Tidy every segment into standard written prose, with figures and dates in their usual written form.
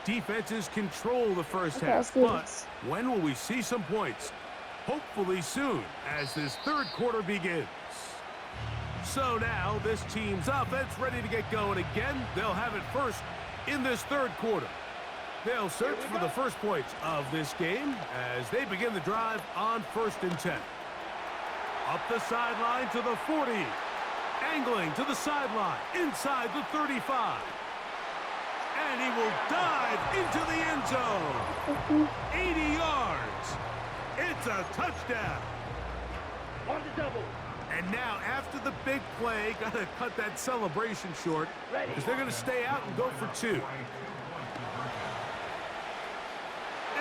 Defenses control the first half, but when will we see some points? Hopefully soon, as this third quarter begins. So now this team's offense ready to get going again. They'll have it first in this third quarter. They'll search for the first points of this game as they begin the drive on 1st and 10. Up the sideline to the 40. Angling to the sideline, inside the 35. And he will dive into the end zone. 80 yards. It's a touchdown. On the double. And now, after the big play, got to cut that celebration short because they're going to stay out and go for 2.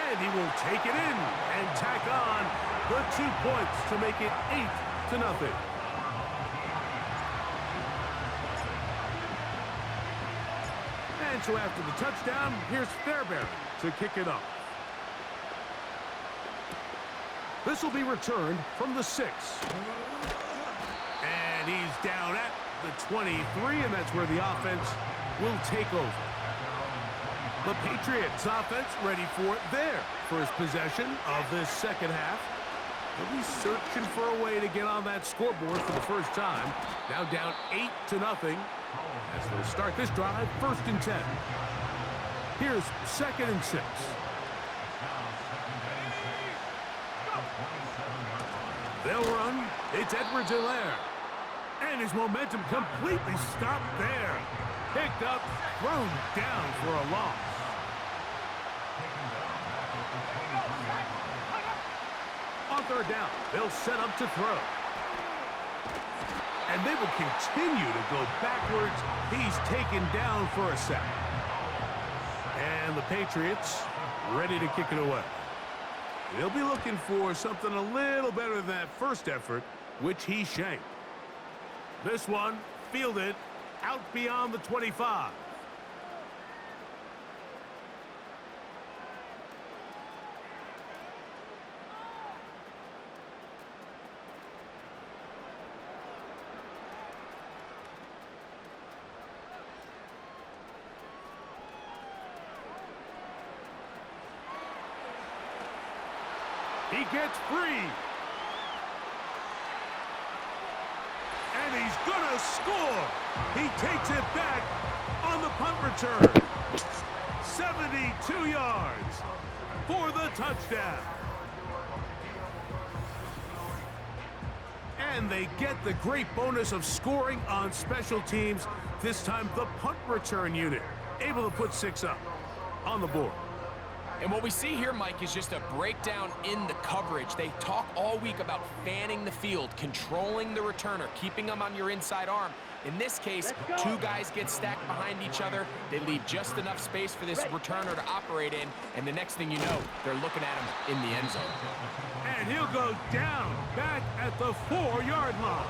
And he will take it in and tack on the 2 points to make it 8-0. And so after the touchdown, here's Fairbairn to kick it off. This will be returned from the 6. And he's down at the 23, and that's where the offense will take over. The Patriots offense ready for it there. First possession of this second half. They'll be searching for a way to get on that scoreboard for the first time. Now down 8-0 as they'll start this drive, 1st and 10. Here's 2nd and 6. They'll run. It's Edwards-Helaire. And his momentum completely stopped there. Picked up, thrown down for a loss. On 3rd down, they'll set up to throw. And they will continue to go backwards. He's taken down for a sack. And the Patriots ready to kick it away. They'll be looking for something a little better than that first effort, which he shanked. This one, fielded out beyond the 25. He gets free. And he's gonna score. He takes it back on the punt return. 72 yards for the touchdown. And they get the great bonus of scoring on special teams. This time the punt return unit able to put 6 up on the board. And what we see here, Mike, is just a breakdown in the coverage. They talk all week about fanning the field, controlling the returner, keeping them on your inside arm. In this case, 2 guys get stacked behind each other. They leave just enough space for this returner to operate in, and the next thing you know, they're looking at him in the end zone. And he'll go down back at the 4-yard line.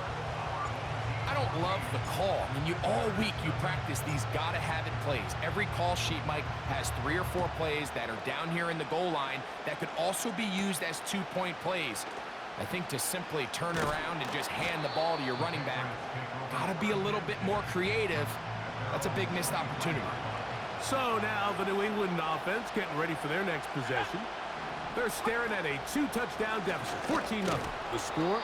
I don't love the call. I mean, all week you practice these gotta-have-it plays. Every call sheet, Mike, has 3 or 4 plays that are down here in the goal line that could also be used as 2-point plays. I think to simply turn around and just hand the ball to your running back, gotta be a little bit more creative. That's a big missed opportunity. So now the New England offense getting ready for their next possession. They're staring at a 2-touchdown deficit, 14-0. The score,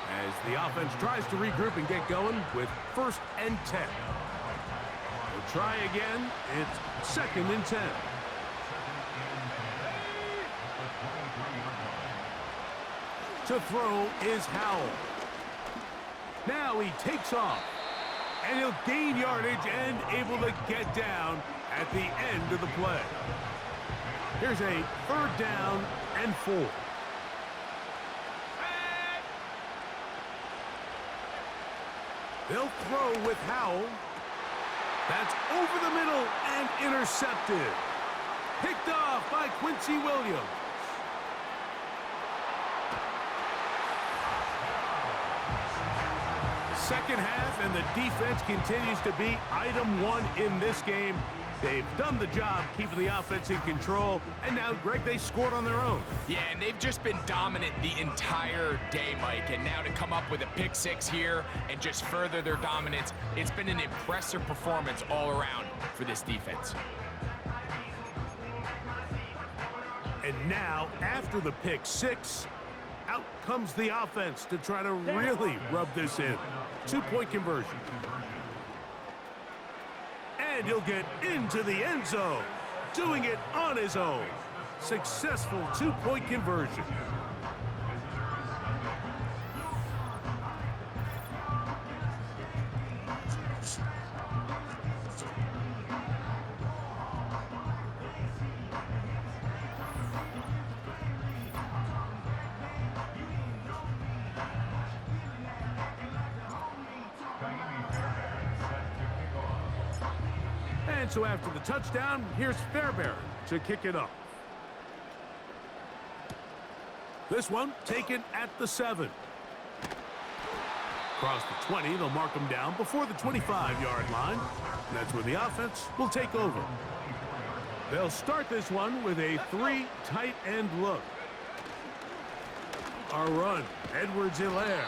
as the offense tries to regroup and get going with 1st and 10. They'll try again. It's 2nd and 10. To throw is Howell. Now he takes off. And he'll gain yardage and able to get down at the end of the play. Here's a 3rd down and 4. They'll throw with Howell. That's over the middle and intercepted. Picked off by Quincy Williams. Second half, and the defense continues to be item 1 in this game. They've done the job keeping the offense in control, and now, Greg, they scored on their own. Yeah, and they've just been dominant the entire day, Mike, and now to come up with a pick-6 here and just further their dominance, it's been an impressive performance all around for this defense. And now, after the pick six, out comes the offense to try to really rub this in. 2-point conversion. And he'll get into the end zone, doing it on his own. Successful 2-point conversion. And so after the touchdown, here's Fairbairn to kick it up. This one taken at the 7. Across the 20, they'll mark him down before the 25-yard line. And that's where the offense will take over. They'll start this one with a 3 tight end look. A run, Edwards-Helaire.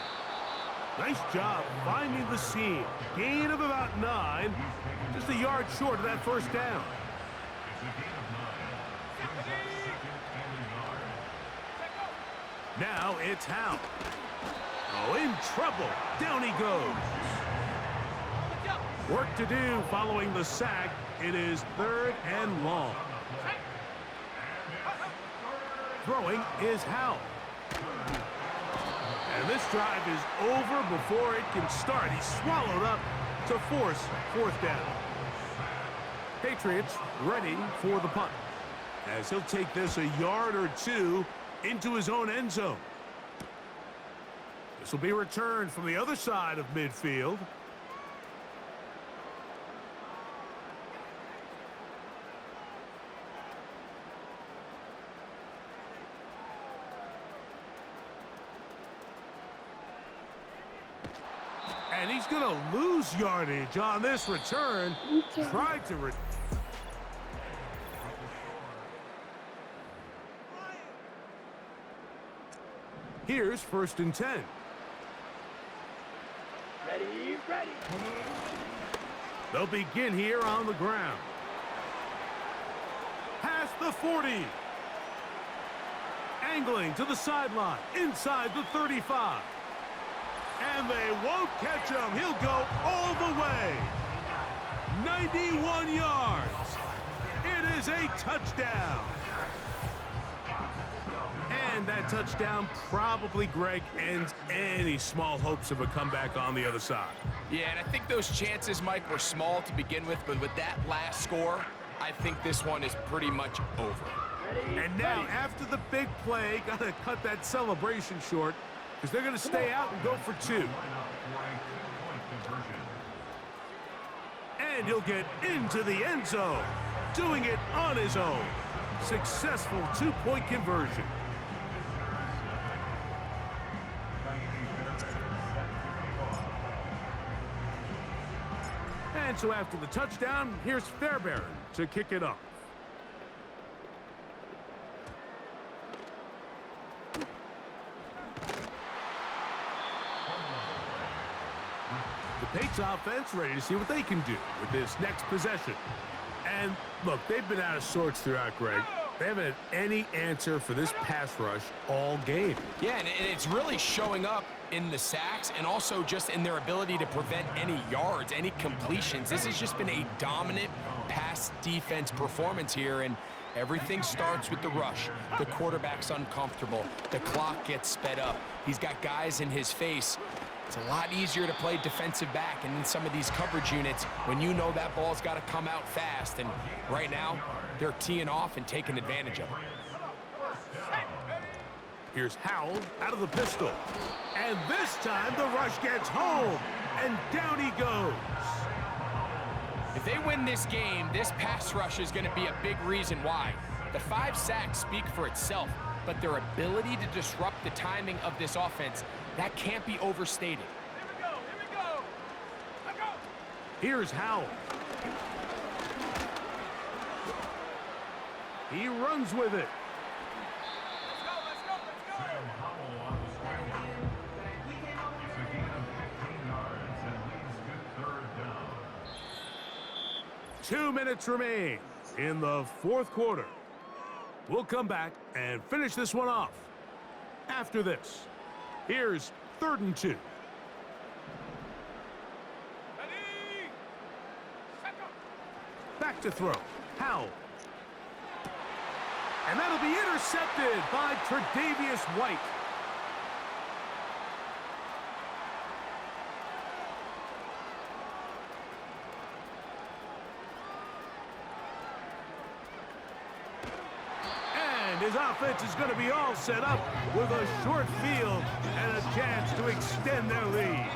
Nice job finding the seam. Gain of about 9. Just a yard short of that first down. Now it's Howe. Oh, in trouble. Down he goes. Work to do following the sack. It is 3rd and long. Throwing is Howe. And this drive is over before it can start. He's swallowed up to force 4th down. Patriots ready for the punt, as he'll take this a yard or 2 into his own end zone. This will be returned from the other side of midfield. And he's going to lose yardage on this return. Tried to Here's 1st and 10. Ready. They'll begin here on the ground. Past the 40. Angling to the sideline, inside the 35. And they won't catch him. He'll go all the way. 91 yards. It is a touchdown. And that touchdown probably, Greg, ends any small hopes of a comeback on the other side. Yeah, and I think those chances, Mike, were small to begin with, but with that last score, I think this one is pretty much over. And now, after the big play, got to cut that celebration short, because they're going to stay out and go for 2. And he'll get into the end zone, doing it on his own. Successful 2-point conversion. And so after the touchdown, here's Fairbairn to kick it up. The Patriots offense ready to see what they can do with this next possession. And look, they've been out of sorts throughout, Greg. They haven't had any answer for this pass rush all game. Yeah, and it's really showing up in the sacks and also just in their ability to prevent any yards, any completions. This has just been a dominant pass defense performance here, and everything starts with the rush. The quarterback's uncomfortable. The clock gets sped up. He's got guys in his face. It's a lot easier to play defensive back, and in some of these coverage units, when you know that ball's got to come out fast, and right now, they're teeing off and taking advantage of it. Here's Howell out of the pistol. And this time, the rush gets home, and down he goes. If they win this game, this pass rush is going to be a big reason why. The 5 sacks speak for itself, but their ability to disrupt the timing of this offense, that can't be overstated. Here we go. Here's Howell. He runs with it. Let's go. Sam Howell on the scramble. It's a gain of 15 yards and leads to 3rd down. 2 minutes remain in the 4th quarter. We'll come back and finish this one off. After this, here's 3rd and 2. Ready, set up. Back to throw. Howell. And that'll be intercepted by Tre'Davious White. And his offense is going to be all set up with a short field and a chance to extend their lead.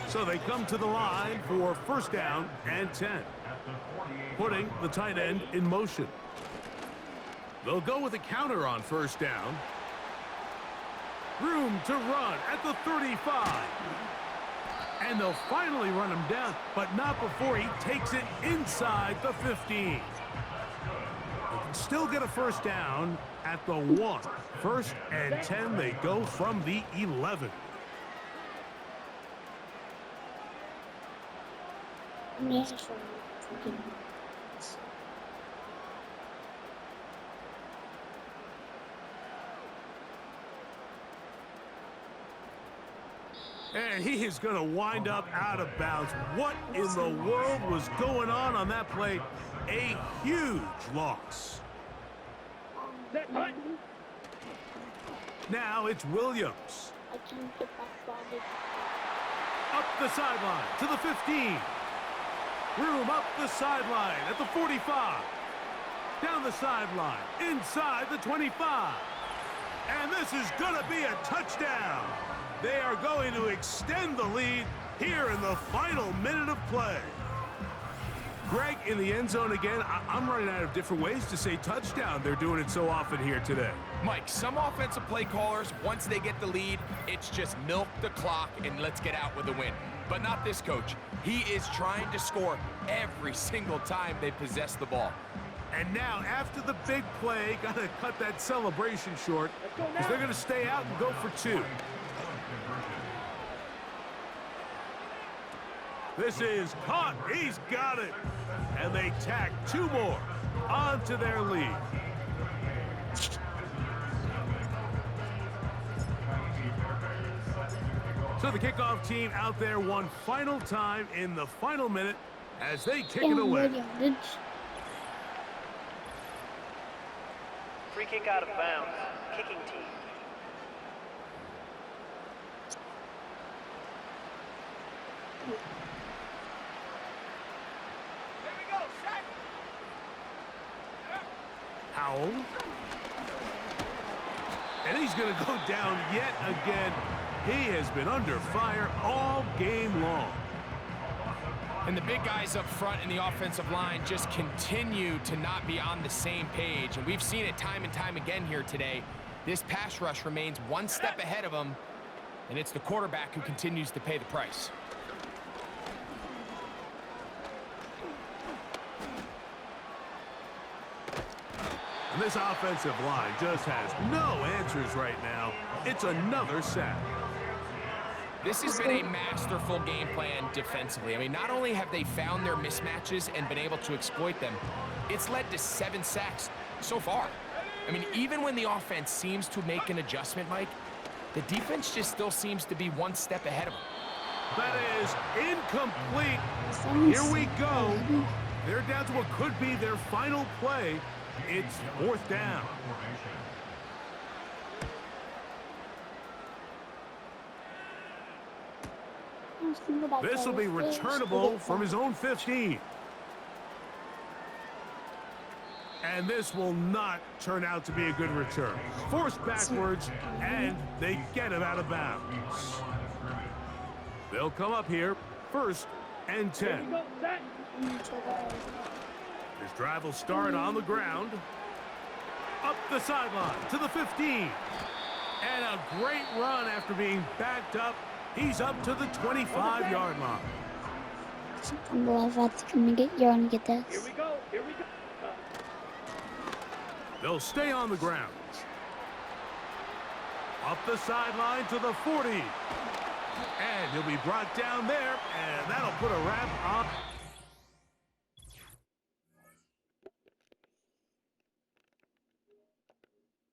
So they come to the line for 1st down and 10. Putting the tight end in motion. They'll go with a counter on 1st down. Room to run at the 35. And they'll finally run him down, but not before he takes it inside the 15. They can still get a 1st down at the 1. 1st and 10, they go from the 11. And he is going to wind up out of bounds. What in the world was going on that play? A huge loss. Now it's Williams. Up the sideline to the 15. Room up the sideline at the 45. Down the sideline, inside the 25. And this is going to be a touchdown. They are going to extend the lead here in the final minute of play. Greg, in the end zone again. I'm running out of different ways to say touchdown. They're doing it so often here today. Mike, some offensive play callers, once they get the lead, it's just milk the clock and let's get out with a win. But not this coach. He is trying to score every single time they possess the ball. And now, after the big play, got to cut that celebration short because they're going to stay out and go for 2. This is caught. He's got it. And they tack 2 more onto their lead. So the kickoff team out there one final time in the final minute as they kick it away. Free kick out of bounds. Kicking team. Here we go, set. Howell. And he's going to go down yet again. He has been under fire all game long. And the big guys up front in the offensive line just continue to not be on the same page. And we've seen it time and time again here today. This pass rush remains one step ahead of them, and it's the quarterback who continues to pay the price. And this offensive line just has no answers right now. It's another sack. This has been a masterful game plan defensively. I mean, not only have they found their mismatches and been able to exploit them, it's led to 7 sacks so far. I mean, even when the offense seems to make an adjustment, Mike, the defense just still seems to be one step ahead of them. That is incomplete. Here we go. They're down to what could be their final play. It's 4th down. This will be returnable from his own 15. And this will not turn out to be a good return. Forced backwards, and they get him out of bounds. They'll come up here, 1st and 10. This drive will start on the ground. Up the sideline to the 15. And a great run after being backed up. He's up to the 25-yard line. I'm gonna get you on get this. Here we go, here we go. They'll stay on the ground. Up the sideline to the 40. And he'll be brought down there, and that'll put a wrap on